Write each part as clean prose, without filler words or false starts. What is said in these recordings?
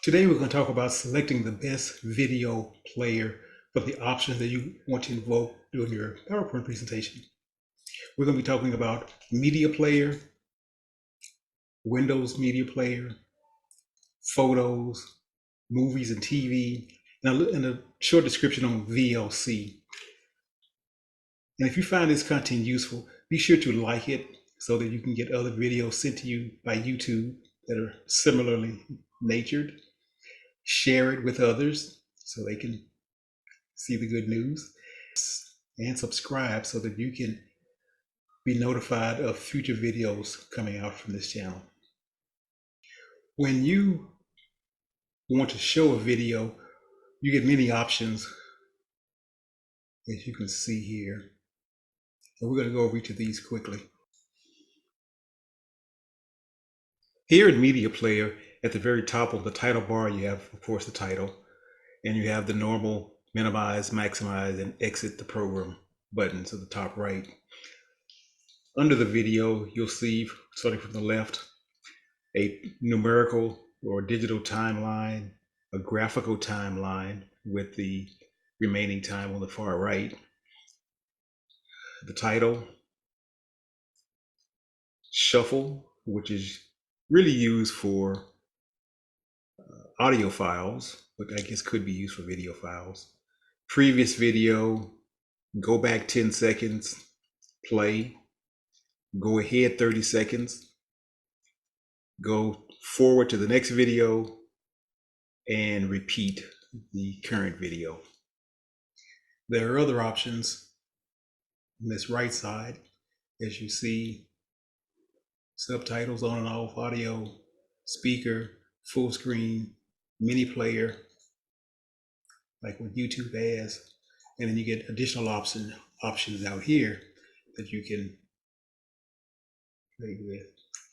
Today we're going to talk about selecting the best video player for the options that you want to invoke during your PowerPoint presentation. We're going to be talking about media player, Windows media player, photos, movies and TV, and a short description on VLC. And if you find this content useful, be sure to like it so that you can get other videos sent to you by YouTube that are similarly natured. Share it with others so they can see the good news, and subscribe so that you can be notified of future videos coming out from this channel. When you want to show a video, you get many options, as you can see here. And we're going to go over each of these quickly. Here in Media Player, at the very top of the title bar, you have, of course, the title, and you have the normal minimize, maximize, and exit the program buttons at the top right. Under the video, you'll see, starting from the left, a numerical or digital timeline, a graphical timeline with the remaining time on the far right, the title, shuffle, which is really used for audio files, but I guess could be used for video files, previous video, go back 10 seconds, play, go ahead 30 seconds, go forward to the next video, and repeat the current video. There are other options on this right side, as you see: subtitles on and off, audio, speaker, full screen, mini player, like what YouTube has, and then you get additional options out here that you can play with.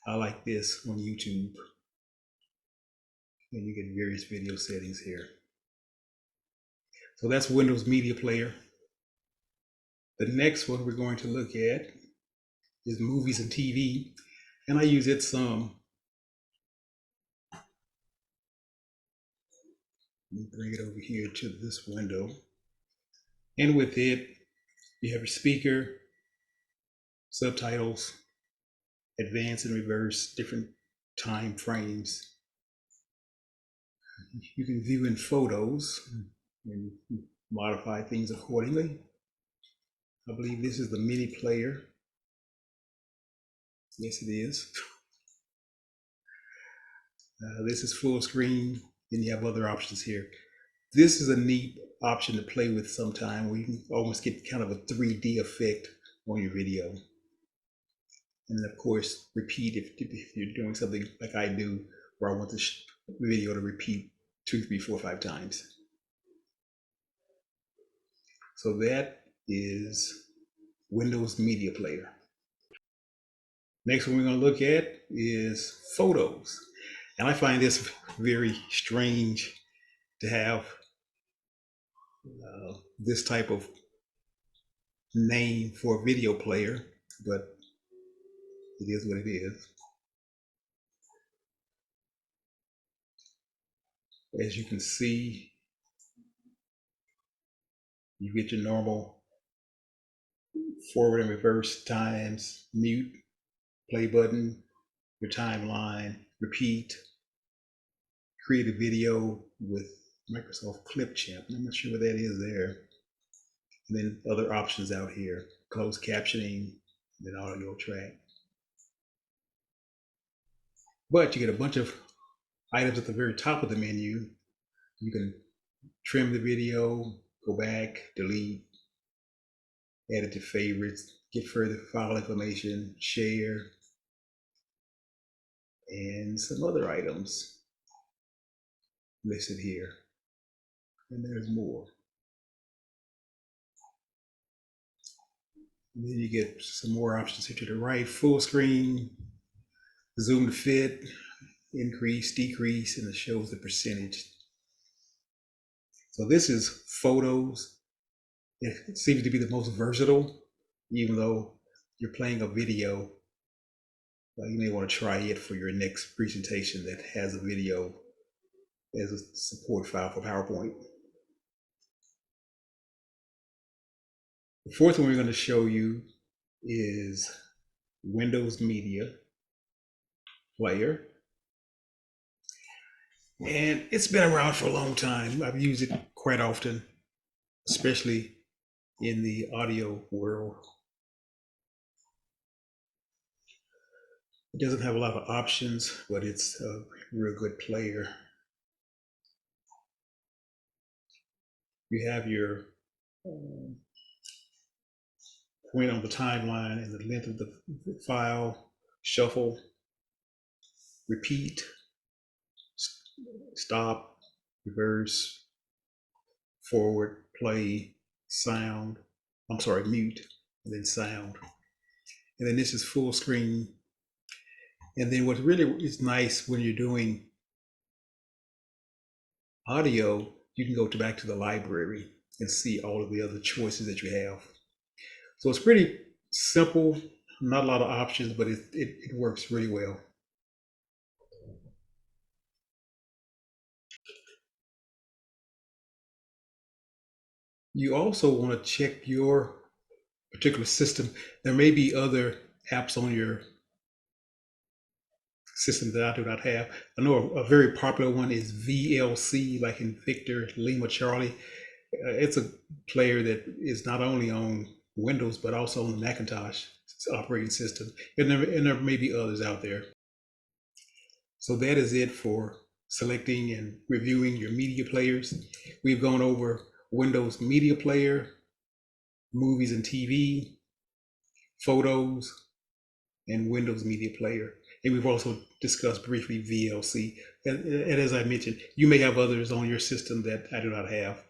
I like this on YouTube, and you get various video settings here. So that's Windows Media Player. The next one we're going to look at is movies and TV, and I use it some. Let me bring it over here to this window. And with it, you have your speaker, subtitles, advance and reverse, different time frames. You can view in photos and modify things accordingly. I believe this is the mini player. Yes, it is. This is full screen. Then you have other options here. This is a neat option to play with sometime, where you can almost get kind of a 3D effect on your video. And then, of course, repeat if you're doing something like I do, where I want the video to repeat 2, 3, 4, 5 times. So that is Windows Media Player. Next one we're going to look at is photos. And I find this very strange to have this type of name for a video player, but it is what it is. As you can see, you get your normal forward and reverse times, mute, play button, your timeline, repeat, create a video with Microsoft Clipchamp. I'm not sure what that is there. And then other options out here: closed captioning, then audio track. But you get a bunch of items at the very top of the menu. You can trim the video, go back, delete, add it to favorites, get further file information, share, and some other items listed here. And there's more. And then you get some more options here to the right: full screen, zoom to fit, increase, decrease, and it shows the percentage. So this is photos. It seems to be the most versatile, even though you're playing a video. You may want to try it for your next presentation that has a video as a support file for PowerPoint. The fourth one we're going to show you is Windows Media Player. And it's been around for a long time. I've used it quite often, especially in the audio world. It doesn't have a lot of options, but it's a real good player. You have your point on the timeline and the length of the file, shuffle, repeat, stop, reverse, forward, play, sound. I'm sorry, mute, and then sound. And then this is full screen. And then what really is nice when you're doing audio, you can go back to the library and see all of the other choices that you have. So it's pretty simple, not a lot of options, but it works really well. You also want to check your particular system. There may be other apps on your system that I do not have. I know a very popular one is VLC, like in Victor, Lima, Charlie. It's a player that is not only on Windows, but also on the Macintosh operating system. And there may be others out there. So that is it for selecting and reviewing your media players. We've gone over Windows Media Player, movies and TV, photos, and Windows Media Player. And we've also discussed briefly VLC. And as I mentioned, you may have others on your system that I do not have.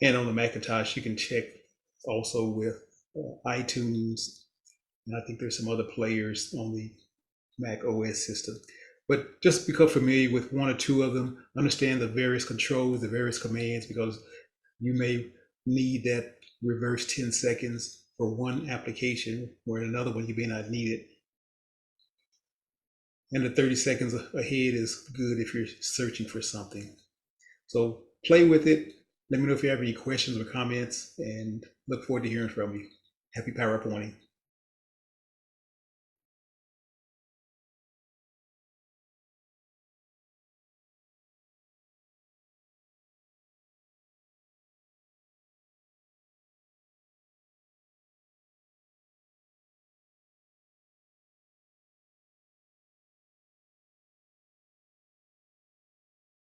And on the Macintosh, you can check also with iTunes. And I think there's some other players on the Mac OS system. But just become familiar with one or two of them, understand the various controls, the various commands, because you may need that reverse 10 seconds for one application, where in another one you may not need it. And the 30 seconds ahead is good if you're searching for something. So play with it. Let me know if you have any questions or comments, and look forward to hearing from you. Happy PowerPointing.